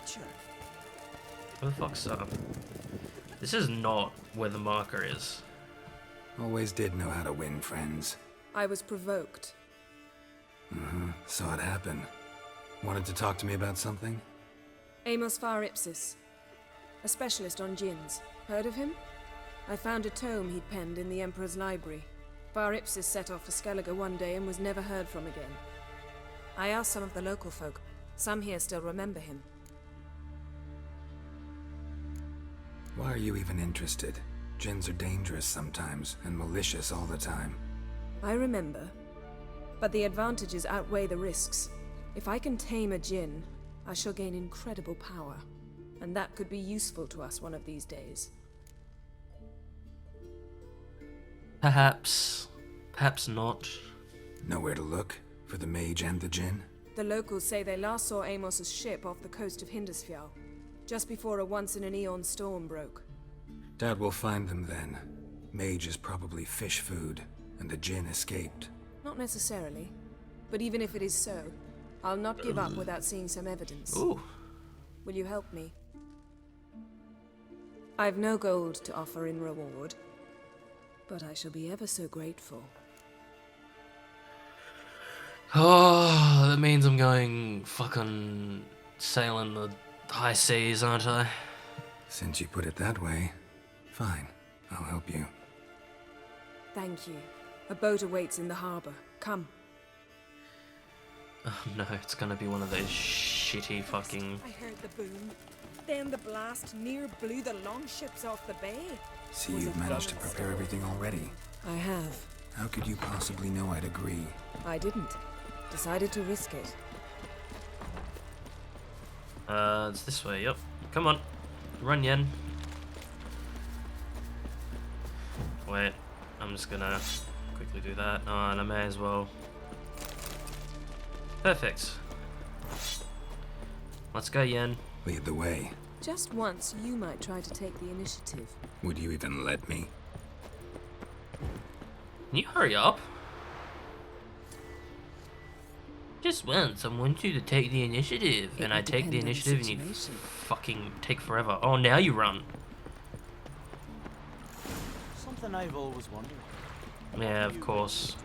creature. Who the fuck's up? This is not where the marker is. Always did know how to win friends. I was provoked. Saw it happen. Wanted to talk to me about something? Amos Far Ipsis, a specialist on djinns. Heard of him? I found a tome he'd penned in the Emperor's library. Far Ipsis set off for Skellige one day and was never heard from again. I asked some of the local folk. Some here still remember him. Why are you even interested? Djinns are dangerous sometimes, and malicious all the time. I remember. But the advantages outweigh the risks. If I can tame a djinn, I shall gain incredible power. And that could be useful to us one of these days. Perhaps. Perhaps not. Nowhere to look for the mage and the djinn? The locals say they last saw Amos's ship off the coast of Hindisfjall, just before a once-in-an-eon storm broke. Doubt we'll find them then. Mage is probably fish food, and the djinn escaped. Not necessarily. But even if it is so, I'll not give up without seeing some evidence. Ooh. Will you help me? I've no gold to offer in reward, but I shall be ever so grateful. Oh, that means I'm going fucking sailing the high seas, aren't I? Since you put it that way, fine. I'll help you. Thank you. A boat awaits in the harbor. Come. Oh no, it's gonna be one of those shitty fucking... I heard the boom. Then the blast near blew the longships off the bay. See, you've managed to prepare everything already. I have. How could you possibly know I'd agree? I didn't. Decided to risk it. It's this way, yep. Come on. Run, Yen. Wait, I'm just gonna quickly do that. Oh, and I may as well. Perfect. Let's go, Yen. Lead the way. Just once, you might try to take the initiative. Would you even let me? Can you hurry up? Just once, I want you to take the initiative. And I take the initiative and you fucking take forever. Oh, now you run. Something I've always wondered. Yeah, of course.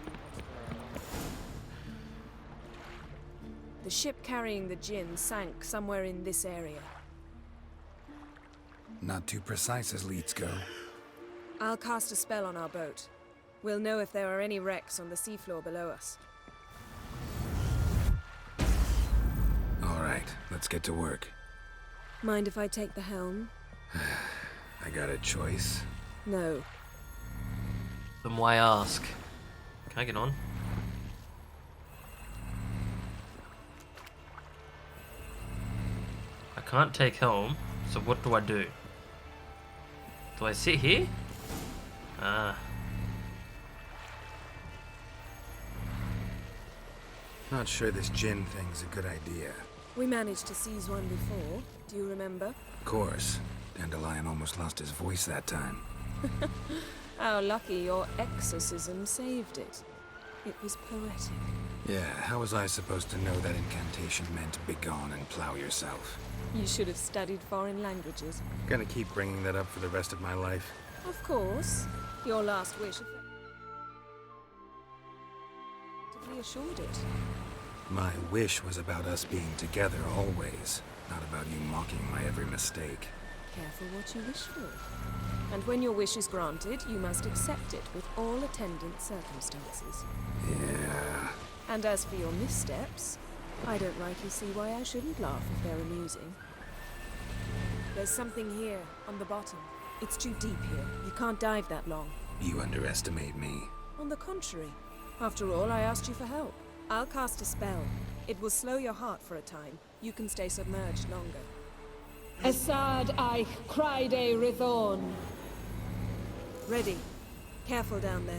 The ship carrying the djinn sank somewhere in this area. Not too precise as leads go. I'll cast a spell on our boat. We'll know if there are any wrecks on the seafloor below us. All right, let's get to work. Mind if I take the helm? I got a choice. No. Then why ask? Can I get on? I can't take helm, so what do I do? Do I sit here? Ah. Not sure this djinn thing's a good idea. We managed to seize one before. Do you remember? Of course. Dandelion almost lost his voice that time. How lucky your exorcism saved it. It was poetic. Yeah, how was I supposed to know that incantation meant begone and plow yourself? You should have studied foreign languages. Gonna keep bringing that up for the rest of my life. Of course. Your last wish effectively assured it. My wish was about us being together always, not about you mocking my every mistake. Careful what you wish for. And when your wish is granted, you must accept it with all attendant circumstances. Yeah. And as for your missteps, I don't rightly see why I shouldn't laugh if they're amusing. There's something here, on the bottom. It's too deep here. You can't dive that long. You underestimate me. On the contrary. After all, I asked you for help. I'll cast a spell. It will slow your heart for a time. You can stay submerged longer. Asad I cried a Rithorn. Ready. Careful down there.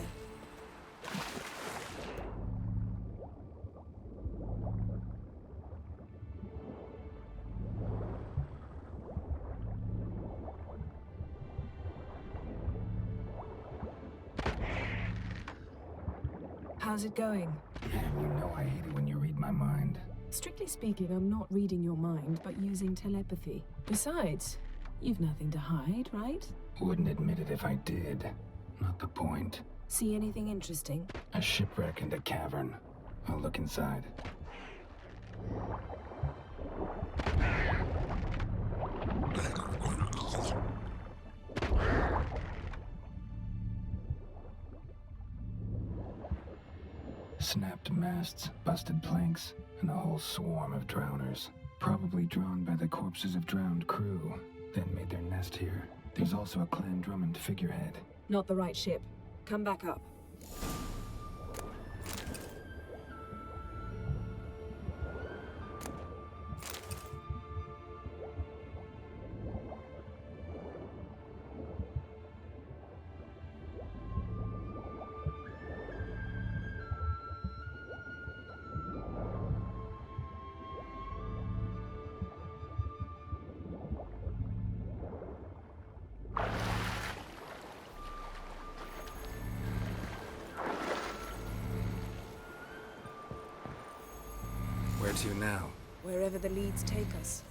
How's it going? You know I hate it when you read my mind. Strictly speaking, I'm not reading your mind, but using telepathy. Besides, you've nothing to hide, right? Wouldn't admit it if I did. Not the point. See anything interesting? A shipwreck and a cavern. I'll look inside. Snapped masts, busted planks, and a whole swarm of drowners. Probably drawn by the corpses of drowned crew, then made their nest here. There's also a Clan Drummond figurehead. Not the right ship. Come back up. Where to now? Wherever the leads take us.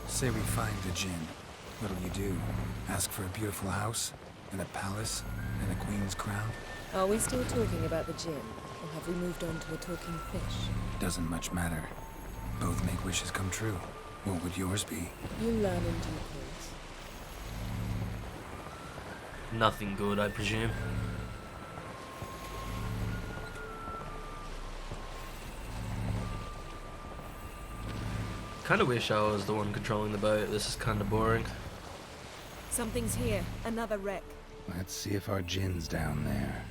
Say we find the Jinn. What'll you do? Ask for a beautiful house? And a palace? And a queen's crown? Are we still talking about the Jinn? Or have we moved on to a talking fish? Doesn't much matter. Both make wishes come true. What would yours be? You learn in due course. Nothing good, I presume. Kinda wish I was the one controlling the boat. This is kinda boring. Something's here. Another wreck. Let's see if our Jinn's down there.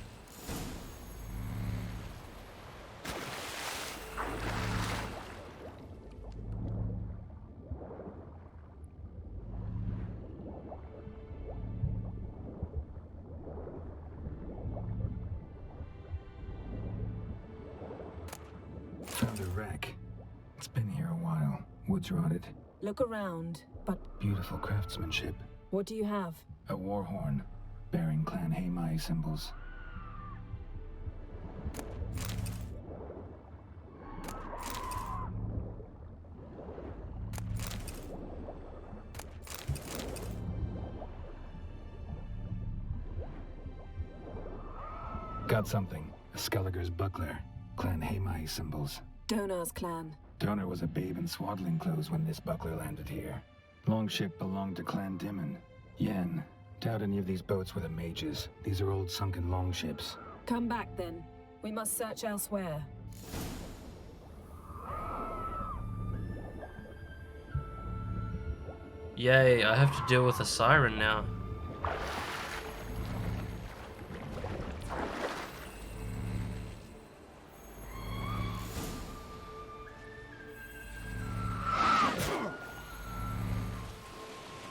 Found a wreck. It's been here a while. Wood's rotted. Look around, but Beautiful craftsmanship. what do you have? A war horn, bearing Clan Haemai symbols. Got something. A Skelliger's buckler. Clan Haemai symbols. Donar's clan. Donar was a babe in swaddling clothes when this buckler landed here. Longship belonged to Clan Dimon. Yen. Doubt any of these boats were the mages. These are old sunken longships. Come back then. We must search elsewhere. Yay, I have to deal with a siren now.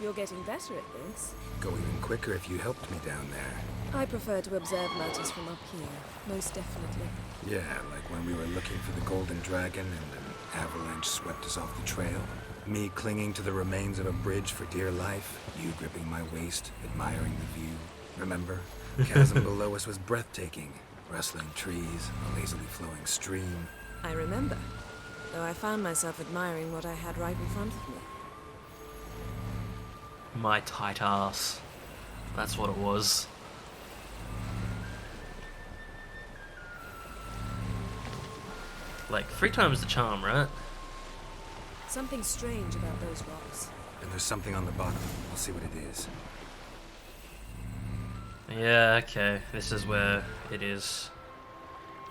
You're getting better at this. Go even quicker if you helped me down there. I prefer to observe matters from up here, most definitely. Yeah, like when we were looking for the Golden Dragon and an avalanche swept us off the trail. Me clinging to the remains of a bridge for dear life. You gripping my waist, admiring the view. Remember? The chasm below us was breathtaking. Rustling trees, a lazily flowing stream. I remember, though I found myself admiring what I had right in front of me. My tight ass. That's what it was. Like, 3 times the charm, right? Something strange about those rocks. And there's something on the bottom. I'll see what it is. Yeah, okay. This is where it is.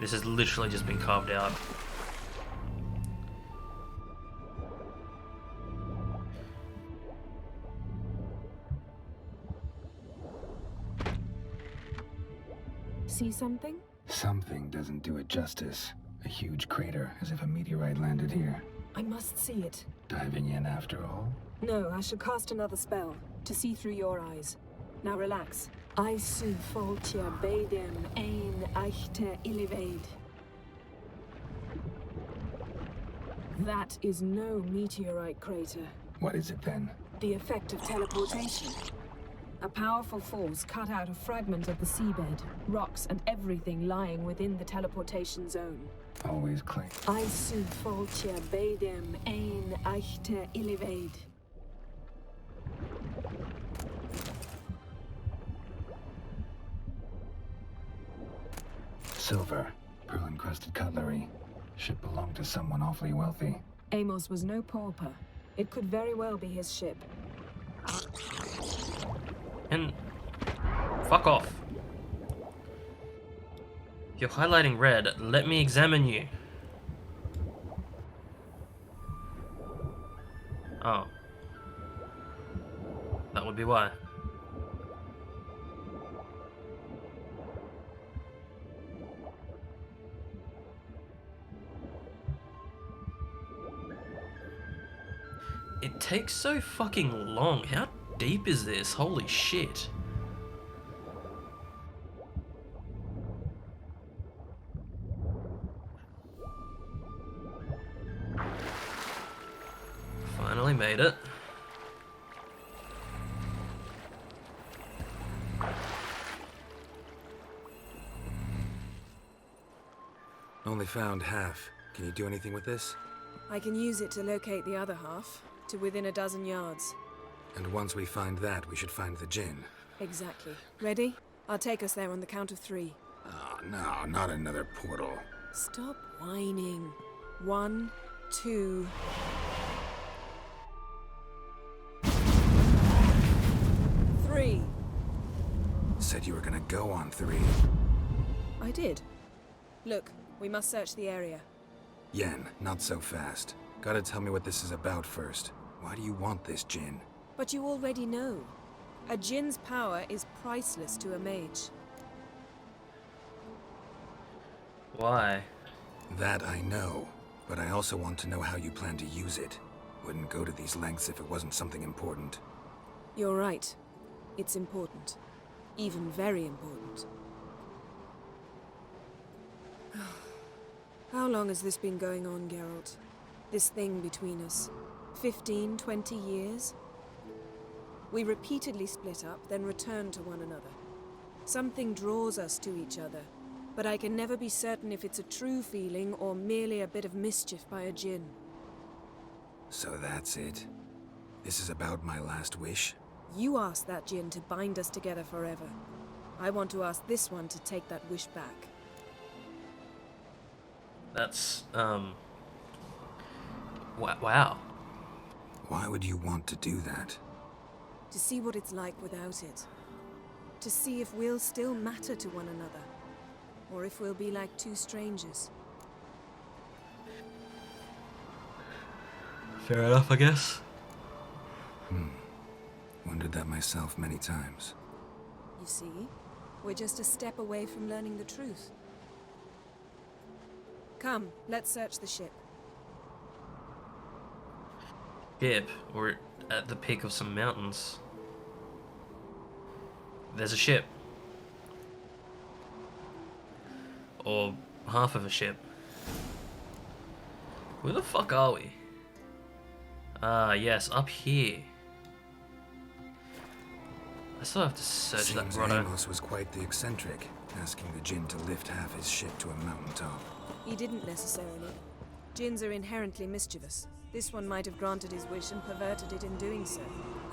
This has literally just been carved out. See something? Something doesn't do it justice. A huge crater, as if a meteorite landed here. I must see it. Diving in after all? No, I should cast another spell, to see through your eyes. Now relax. I su foltia bedem ein eichte illivaid. That is no meteorite crater. What is it then? The effect of teleportation. A powerful force cut out a fragment of the seabed, rocks and everything lying within the teleportation zone. Always cling. I sud foltia bedem ein eichte illivaid. Silver, pearl-encrusted cutlery. Ship belonged to someone awfully wealthy. Amos was no pauper. It could very well be his ship. And fuck off. You're highlighting red. Let me examine you. Oh. That would be why. It takes so fucking long. How deep is this? Holy shit. Finally made it. Only found half. Can you do anything with this? I can use it to locate the other half, to within a dozen yards. And once we find that, we should find the gin. Exactly. Ready? I'll take us there on the count of 3. Oh, no, not another portal. Stop whining. 1, 2... Three. Said you were gonna go on 3. I did. Look, we must search the area. Yen, not so fast. Gotta tell me what this is about first. Why do you want this gin? But you already know. A djinn's power is priceless to a mage. Why? That I know, but I also want to know how you plan to use it. Wouldn't go to these lengths if it wasn't something important. You're right. It's important. Even very important. How long has this been going on, Geralt? This thing between us? 15, 20 years? We repeatedly split up, then return to one another. Something draws us to each other, but I can never be certain if it's a true feeling or merely a bit of mischief by a djinn. So that's it? This is about my last wish? You asked that djinn to bind us together forever. I want to ask this one to take that wish back. That's, wow. Why would you want to do that? To see what it's like without it. To see if we'll still matter to one another. Or if we'll be like two strangers. Fair enough, I guess. Wondered that myself many times. You see? We're just a step away from learning the truth. Come, let's search the ship. Yep, we're at the peak of some mountains. There's a ship. Or half of a ship. Where the fuck are we? Ah, yes, up here. I still have to search that Seems grotto. Amos was quite the eccentric, asking the djinn to lift half his ship to a mountaintop. He didn't necessarily. Djinns are inherently mischievous. This one might have granted his wish and perverted it in doing so.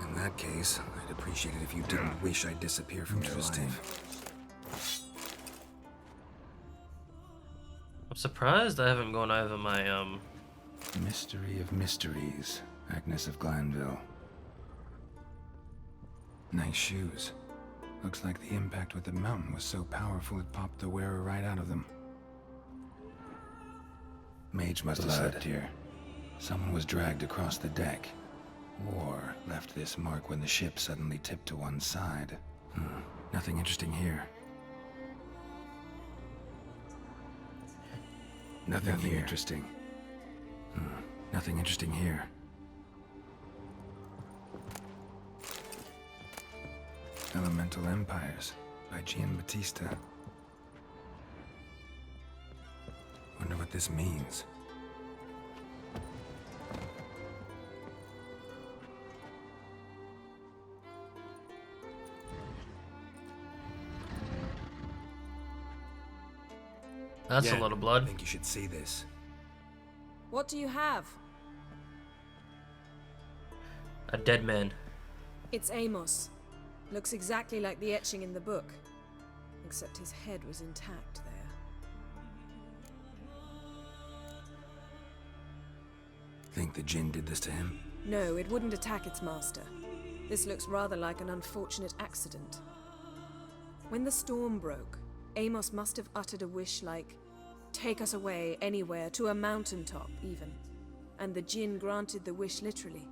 In that case, I'd appreciate it if you didn't wish I'd disappear from your life. I'm surprised I haven't gone over my, Mystery of mysteries, Agnes of Glanville. Nice shoes. Looks like the impact with the mountain was so powerful it popped the wearer right out of them. Mage must have slept here. Someone was dragged across the deck. Or left this mark when the ship suddenly tipped to one side. Nothing interesting here. Nothing interesting. Nothing interesting here. Elemental Empires by Giambattista. Wonder what this means. That's a Yeah, lot of I blood. think you should see this. What do you have? A dead man. It's Amos. Looks exactly like the etching in the book. Except his head was intact there. Think the djinn did this to him? No, it wouldn't attack its master. This looks rather like an unfortunate accident. When the storm broke, Amos must have uttered a wish like, "Take us away, anywhere, to a mountaintop, even." And the djinn granted the wish literally.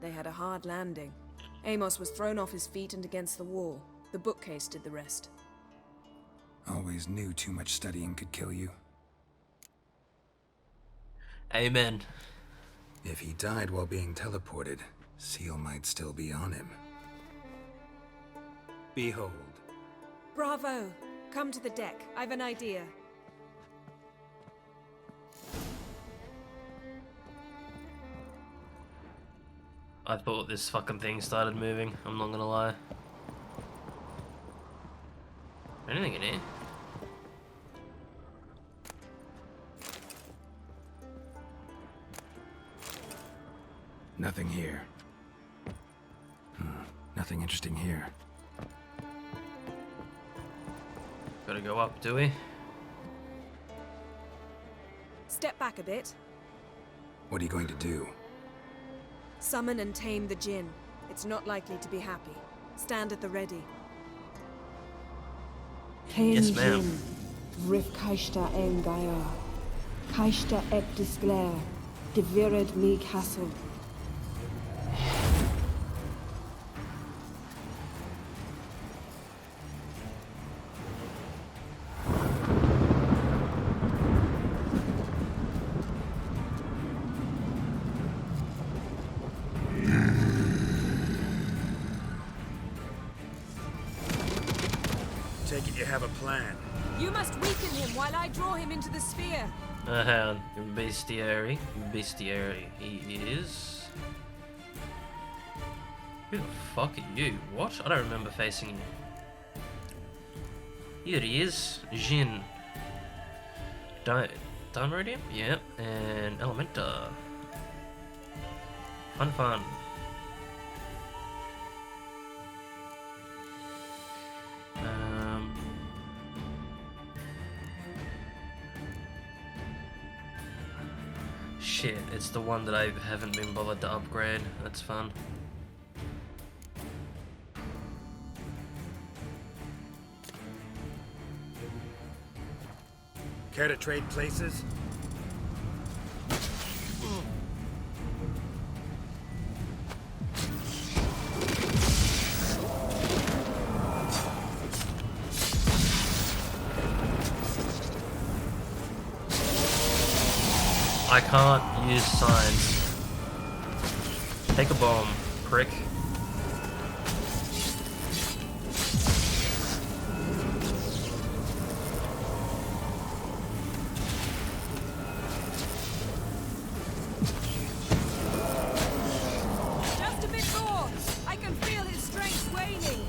They had a hard landing. Amos was thrown off his feet and against the wall. The bookcase did the rest. Always knew too much studying could kill you. Amen. If he died while being teleported, Seal might still be on him. Behold. Bravo! Come to the deck. I've an idea. I thought this fucking thing started moving, I'm not gonna lie. Anything in here? Nothing here. Nothing interesting here. Gotta go up, do we? Step back a bit. What are you going to do? Summon and tame the djinn. It's not likely to be happy. Stand at the ready. Yes, ma'am. Rif Kaishta Engaya. Kaishta et Disglair. Devirid me castle. Take it you have a plan. You must weaken him while I draw him into the sphere. Bestiary. Bestiary he is. Who the fuck are you? What? I don't remember facing you. Here he is. Jin. Downradium? Yep. And Elementa. Fun. Shit, it's the one that I haven't been bothered to upgrade. That's fun. Care to trade places? I can't use signs. Take a bomb, prick. Just a bit more. I can feel his strength waning.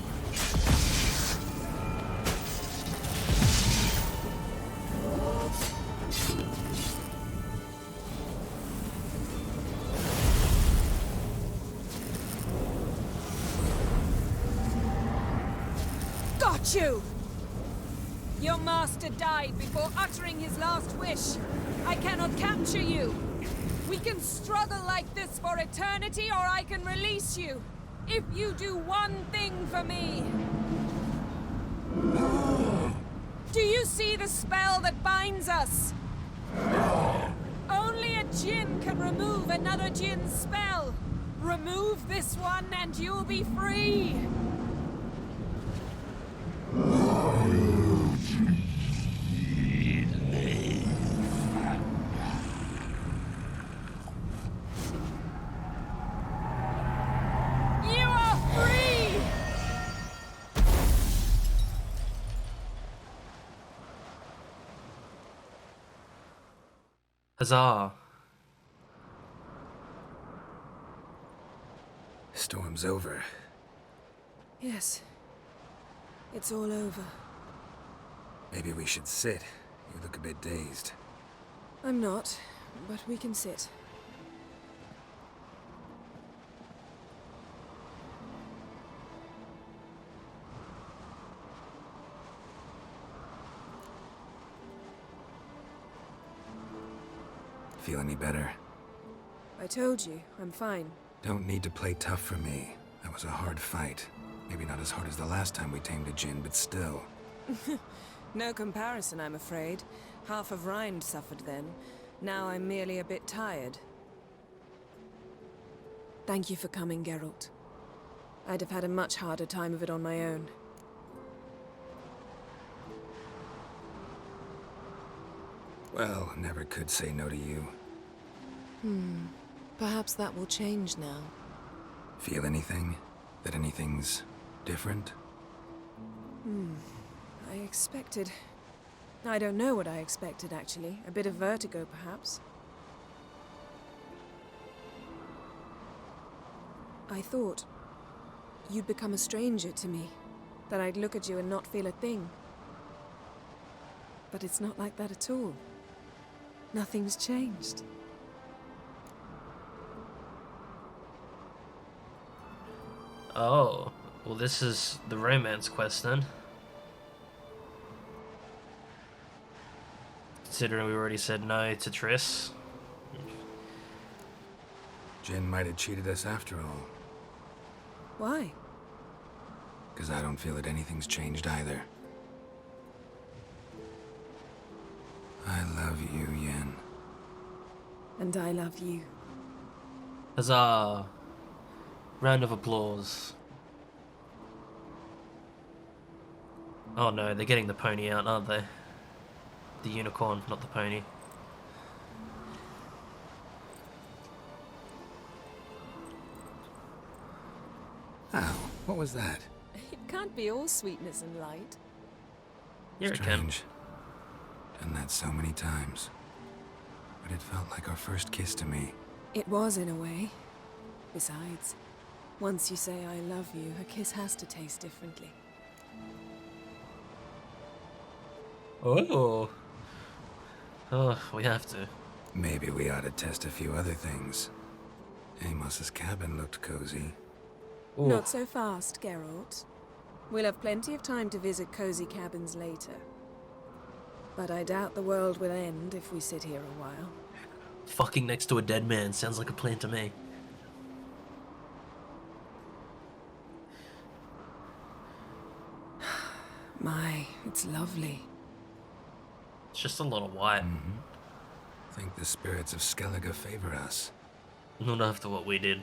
Got you! Your master died before uttering his last wish. I cannot capture you. We can struggle like this for eternity, or I can release you. If you do one thing for me. Do you see the spell that binds us? Only a djinn can remove another djinn's spell. Remove this one and you'll be free. You are free! Huzzah. Storm's over. Yes. It's all over. Maybe we should sit You look a bit dazed. I'm not, but we can sit. Feel any better? I told you, I'm fine. Don't need to play tough for me. That was a hard fight. Maybe not as hard as the last time we tamed a djinn, but still. No comparison, I'm afraid. Half of Rind suffered then. Now I'm merely a bit tired. Thank you for coming, Geralt. I'd have had a much harder time of it on my own. Well, never could say no to you. Perhaps that will change now. Feel anything? That anything's different? I expected... I don't know what I expected, actually. A bit of vertigo, perhaps. I thought you'd become a stranger to me. That I'd look at you and not feel a thing. But it's not like that at all. Nothing's changed. Oh, well, this is the romance quest then. Considering we already said no to Triss. Jinn might have cheated us after all. Why? Because I don't feel that anything's changed either. I love you, Yen. And I love you. Huzzah! Round of applause. Oh no, they're getting the pony out, aren't they? The unicorn, not the pony. Ow, what was that? It can't be all sweetness and light. Here it can. Strange. Done that so many times. But it felt like our first kiss to me. It was, in a way. Besides, once you say I love you, a kiss has to taste differently. Oh. Oh, we have to. Maybe we ought to test a few other things. Amos's cabin looked cozy. Ooh. Not so fast, Geralt. We'll have plenty of time to visit cozy cabins later. But I doubt the world will end if we sit here a while. Fucking next to a dead man sounds like a plan to me. My, it's lovely. It's just a lot of white. Think the spirits of Skellige favor us. Not after what we did.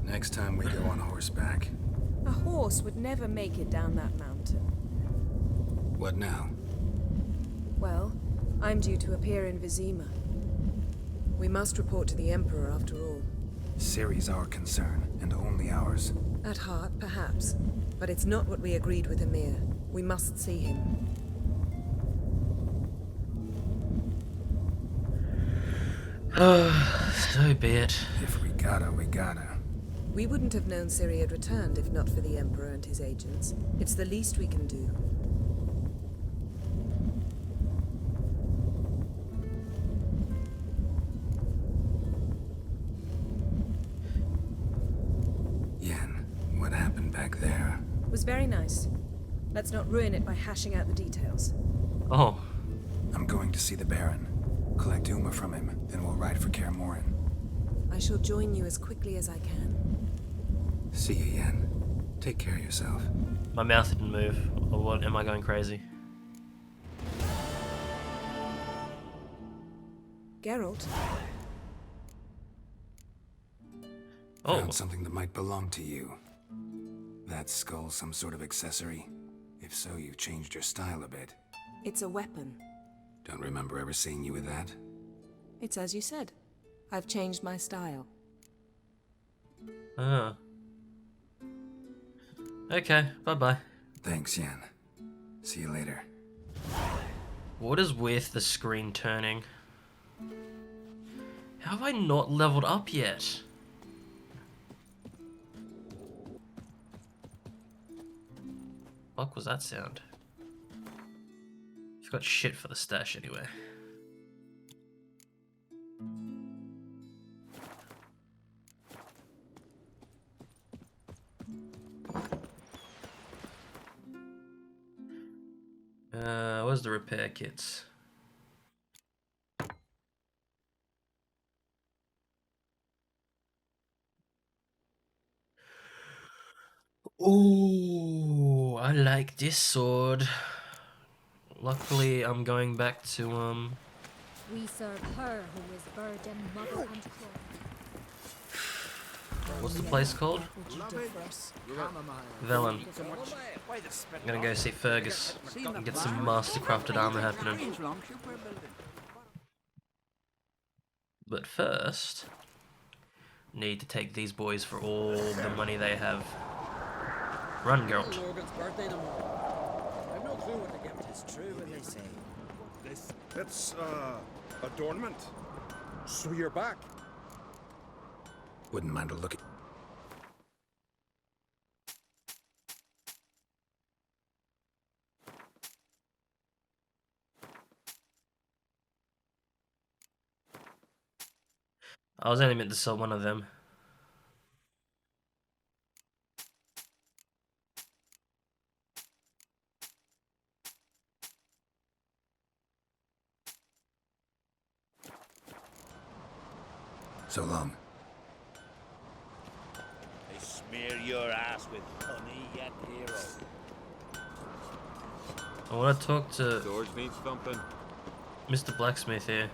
Next time we go on horseback. A horse would never make it down that mountain. What now? Well, I'm due to appear in Vizima. We must report to the Emperor after all. Ciri's our concern, and only ours. At heart, perhaps. But it's not what we agreed with Emir. We must see him. So be it. If we gotta, we gotta. We wouldn't have known Ciri had returned if not for the Emperor and his agents. It's the least we can do. Yen, what happened back there? It was very nice. Let's not ruin it by hashing out the details. Oh, I'm going to see the Baron. Collect Uma from him, then we'll ride for Kaer Morhen. I shall join you as quickly as I can. See you, Yen. Take care of yourself. my mouth didn't move. Or what? Am I going crazy? Geralt? Oh, Found something that might belong to you. That skull some sort of accessory? If so, you've changed your style a bit. It's a weapon. Don't remember ever seeing you with that. It's as you said. I've changed my style. ah. Okay, bye-bye. Thanks, Yen. See you later. What is with the screen turning? How have I not leveled up yet? What was that sound? You've got shit for the stash anyway. Where's the repair kits? Oh, I like this sword. Luckily, I'm going back to, We serve her who is burden, mother, and crow. what's the place called? Velen. I'm gonna go see Fergus and get some mastercrafted armor happening. But first, need to take these boys for all the money they have. Run, Geralt. It's, adornment. So you're back. Wouldn't mind a look at... I was only meant to sell one of them. So long. They smear your ass with honey, yet hero. I want to talk to George needs thumping. Mr. Blacksmith here.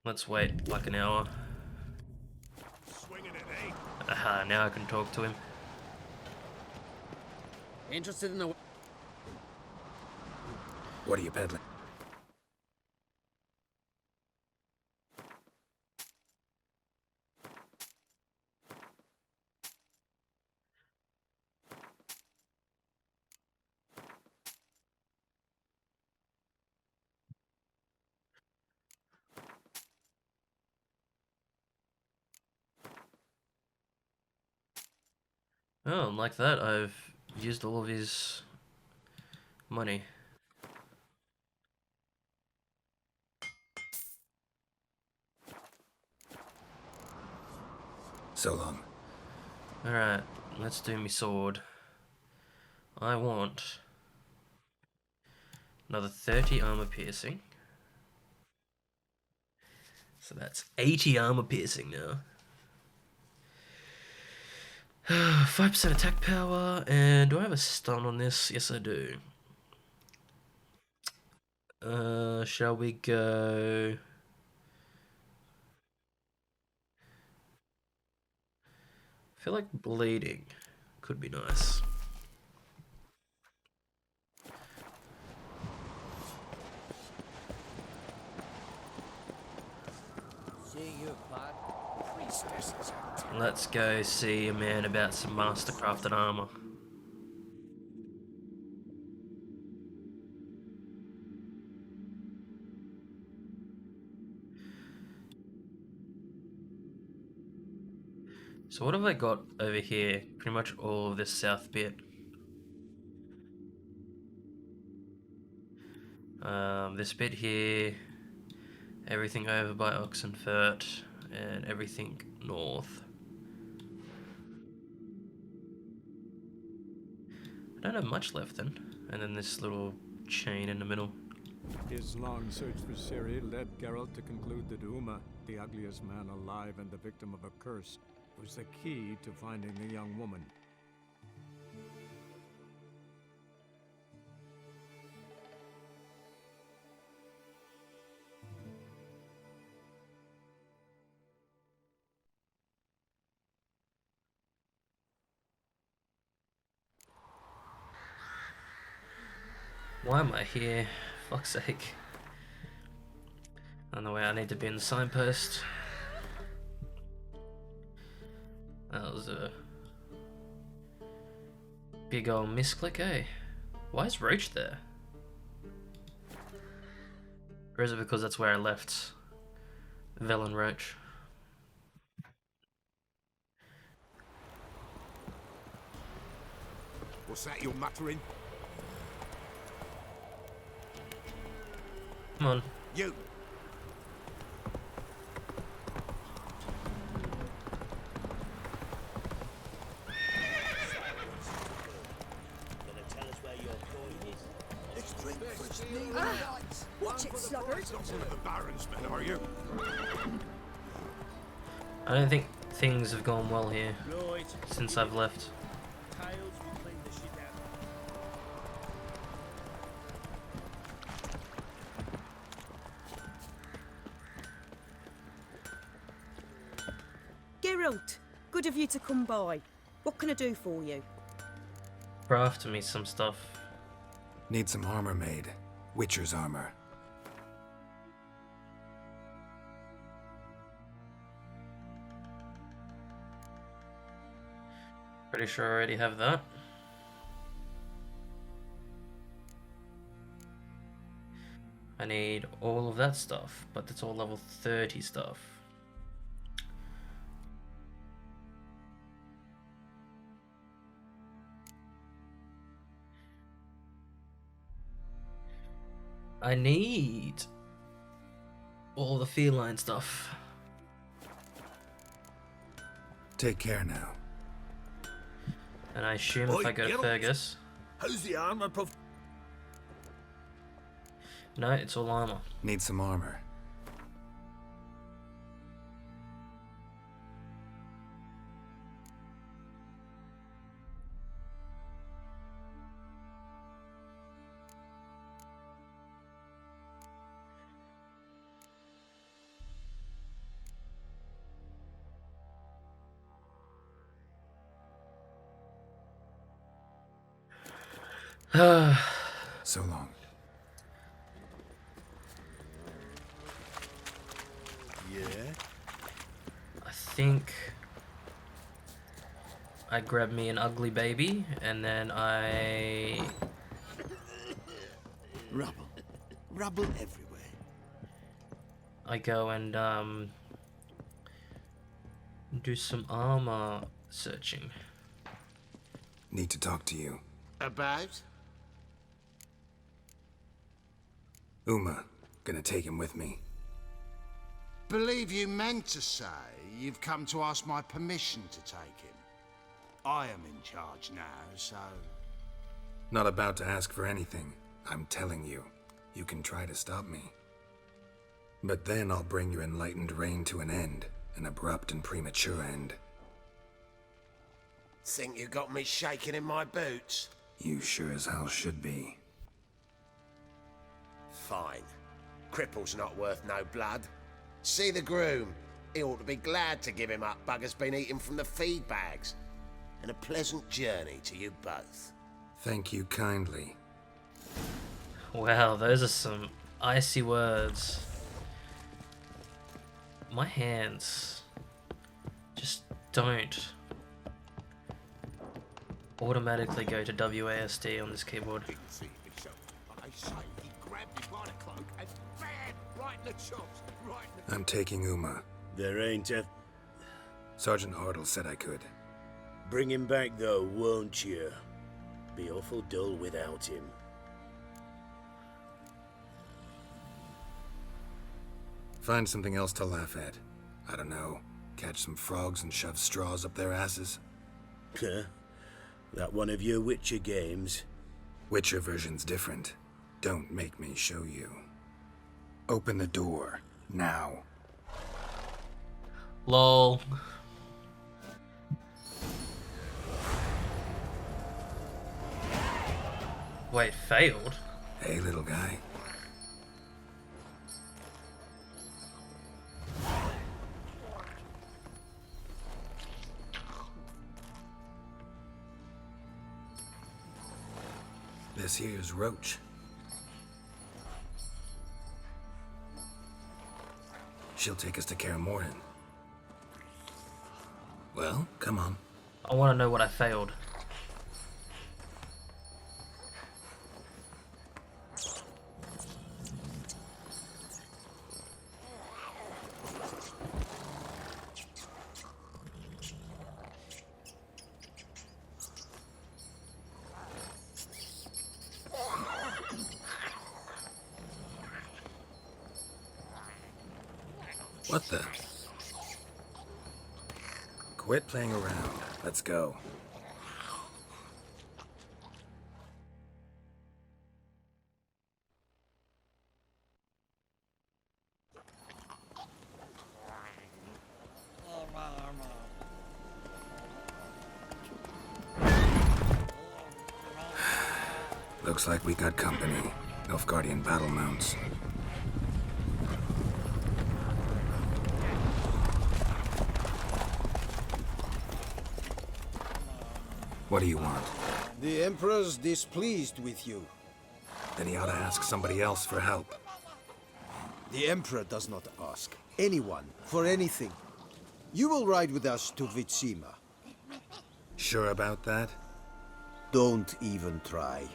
Let's wait like an hour. Swinging it, eh? Aha, now I can talk to him. Interested in the... What are you peddling? Oh, and like that, I've used all of his money. So long. Alright, let's do me sword. I want another 30 armor piercing. So that's 80 armor piercing now. 5% attack power, and do I have a stun on this? Yes, I do. Shall we go... I feel like bleeding could be nice. See you, bud. Priestesses are Let's go see a man about some mastercrafted armor. So what have I got over here? Pretty much all of this south bit. This bit here, everything over by Oxenfurt, and everything north. I don't have much left then. And then this little chain in the middle. His long search for Ciri led Geralt to conclude that Uma, the ugliest man alive and the victim of a curse, was the key to finding the young woman. Why am I here? Fuck's sake. On the way I need to be in the signpost. That was a big old misclick, eh? Why is Roach there? Or is it because that's where I left Vel and Roach? What's that you're muttering? Come on. You! Gonna tell us where your coin is. Let's drink first. Watch it, sluggard. Not one of the Baron's men, are you? I don't think things have gone well here Right. since I've left. Tails will clean the shit out. Geralt, good of you to come by. What can I do for you? Craft me some stuff. Need some armor made. Witcher's armor. Pretty sure I already have that. I need all of that stuff, but that's all level 30 stuff. I need all the feline stuff. Take care now. And I assume if I go to Fergus... How's the armor No, it's all armor. Need some armor. So long. Yeah. I think I grab me an ugly baby and then I Rubble. Rubble everywhere. go and do some armor searching. Need to talk to you. About? Uma. Gonna take him with me. Believe you meant to say you've come to ask my permission to take him. I am in charge now, so... Not about to ask for anything. I'm telling you. You can try to stop me. But then I'll bring your enlightened reign to an end. An abrupt and premature end. Think you got me shaking in my boots? You sure as hell should be. Fine. Cripple's not worth no blood. See the groom. He ought to be glad to give him up. Bugger's been eating from the feed bags. And a pleasant journey to you both. Thank you kindly. Wow, those are some icy words. My hands just don't automatically go to WASD on this keyboard. I say he grabbed me by the cloak and bam! Right in the chops. Right in the... I'm taking Uma. There ain't a... Sergeant Ardle said I could. Bring him back though, won't you? Be awful dull without him. Find something else to laugh at. I don't know. Catch some frogs and shove straws up their asses. Huh? That one of your Witcher games? Witcher version's different. Don't make me show you. Open the door. Now. LOL. Wait, failed? Hey, little guy. This here's Roach. She'll take us to Kaer Morhen. Well, come on. I want to know what I failed. What the? Quit playing around. Let's go. Looks like we got company. Nilfgaardian battle mounts. What do you want? The Emperor's displeased with you. Then he ought to ask somebody else for help. The Emperor does not ask anyone for anything. You will ride with us to Vitsima. Sure about that? Don't even try.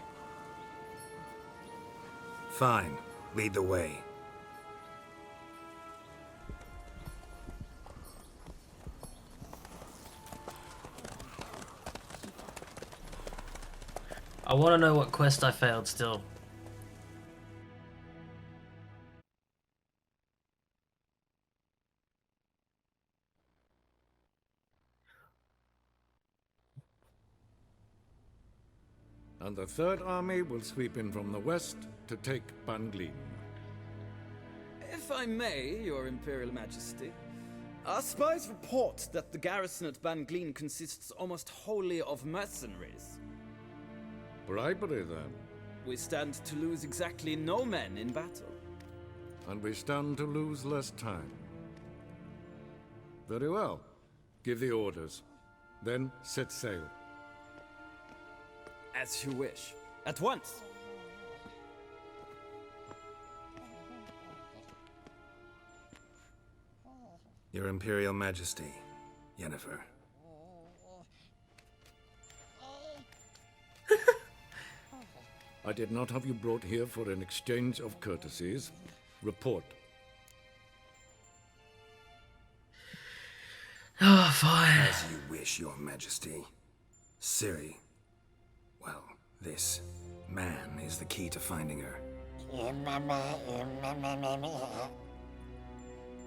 Fine. Lead the way. I want to know what quest I failed still. And the Third Army will sweep in from the west to take Banglin. If I may, Your Imperial Majesty, our spies report that the garrison at Banglin consists almost wholly of mercenaries. Bribery, then. We stand to lose exactly no men in battle. And we stand to lose less time. Very well. Give the orders. Then set sail. As you wish. At once! Your Imperial Majesty, Yennefer. I did not have you brought here for an exchange of courtesies. Report. Oh, fine. As you wish, Your Majesty. Ciri. Well, this man is the key to finding her.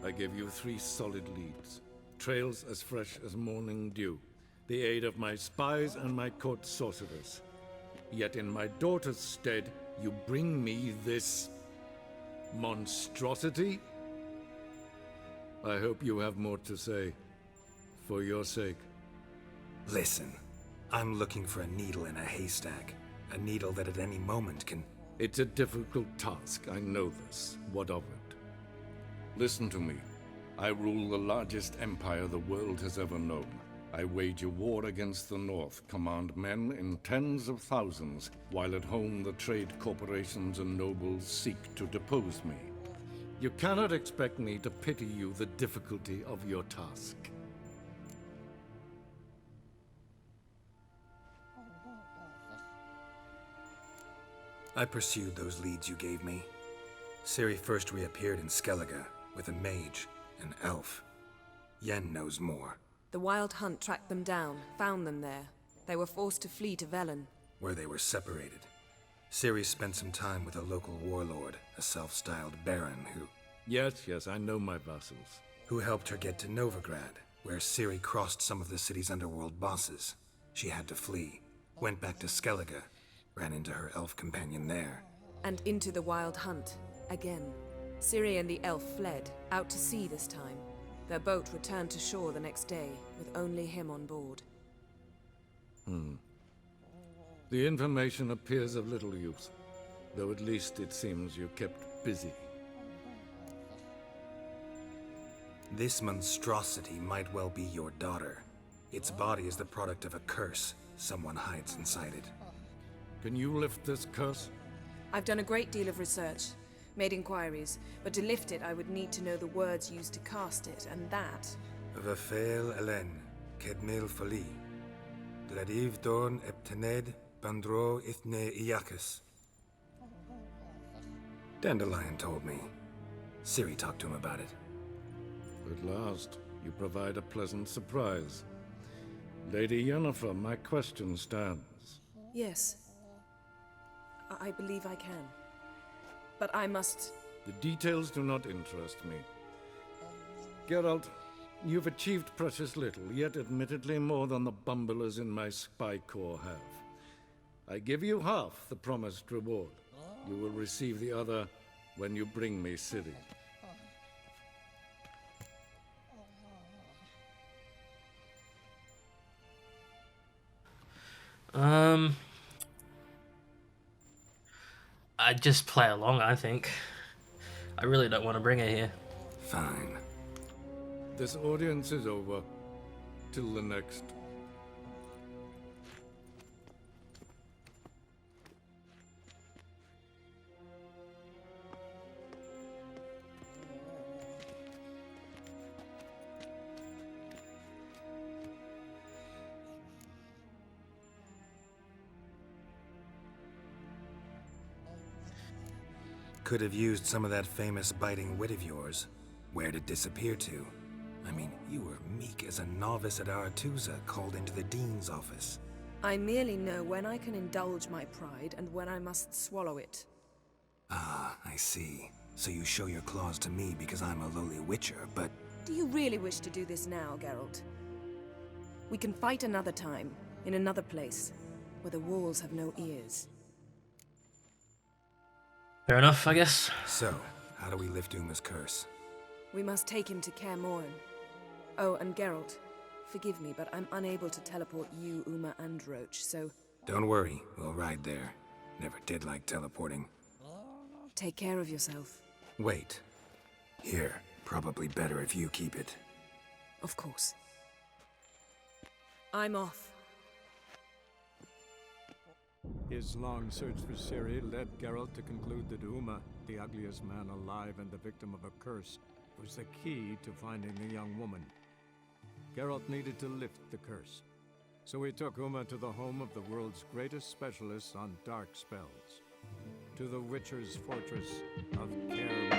I gave you 3 solid leads. Trails as fresh as morning dew. The aid of my spies and my court sorcerers. Yet in my daughter's stead, you bring me this monstrosity? I hope you have more to say. For your sake. Listen, I'm looking for a needle in a haystack. A needle that at any moment can... It's a difficult task, I know this. What of it? Listen to me. I rule the largest empire the world has ever known. I wage a war against the North, command men in tens of thousands, while at home the trade corporations and nobles seek to depose me. You cannot expect me to pity you the difficulty of your task. I pursued those leads you gave me. Ciri first reappeared in Skellige with a mage, an elf. Yen knows more. The Wild Hunt tracked them down, found them there. They were forced to flee to Velen, where they were separated. Ciri spent some time with a local warlord, a self-styled baron who... Yes, I know my vassals. Who helped her get to Novigrad, where Ciri crossed some of the city's underworld bosses. She had to flee, went back to Skellige, ran into her elf companion there. And into the Wild Hunt, again. Ciri and the elf fled, out to sea this time. Their boat returned to shore the next day, with only him on board. The information appears of little use, though at least it seems you kept busy. This monstrosity might well be your daughter. Its body is the product of a curse someone hides inside it. Can you lift this curse? I've done a great deal of research, made inquiries, but to lift it I would need to know the words used to cast it, and that... Vafel Elen, Kedmil Fali, Gladiv Dorn Eptened, Bandro Ithne Iakis. Dandelion told me. Ciri talked to him about it. At last, you provide a pleasant surprise. Lady Yennefer, my question stands. Yes. I believe I can. But I must... The details do not interest me. Geralt. You've achieved precious little, yet admittedly more than the bumblers in my spy corps have. I give you half the promised reward. You will receive the other when you bring me Ciri. I'd just play along, I think. I really don't want to bring her here. Fine. This audience is over. Till the next. Could have used some of that famous biting wit of yours. Where'd it disappear to? I mean, you were meek as a novice at Aard called into the Dean's office. I merely know when I can indulge my pride and when I must swallow it. Ah, I see. So you show your claws to me because I'm a lowly witcher, but... Do you really wish to do this now, Geralt? We can fight another time, in another place, where the walls have no ears. Fair enough, I guess. So, how do we lift Uma's curse? We must take him to Kaer Morhen. Oh, and Geralt, forgive me, but I'm unable to teleport you, Uma, and Roach, so... Don't worry, we'll ride there. Never did like teleporting. Take care of yourself. Wait. Here, probably better if you keep it. Of course. I'm off. His long search for Ciri led Geralt to conclude that Uma, the ugliest man alive and the victim of a curse, was the key to finding the young woman. Geralt needed to lift the curse, so he took Uma to the home of the world's greatest specialists on dark spells, to the Witcher's fortress of Kaer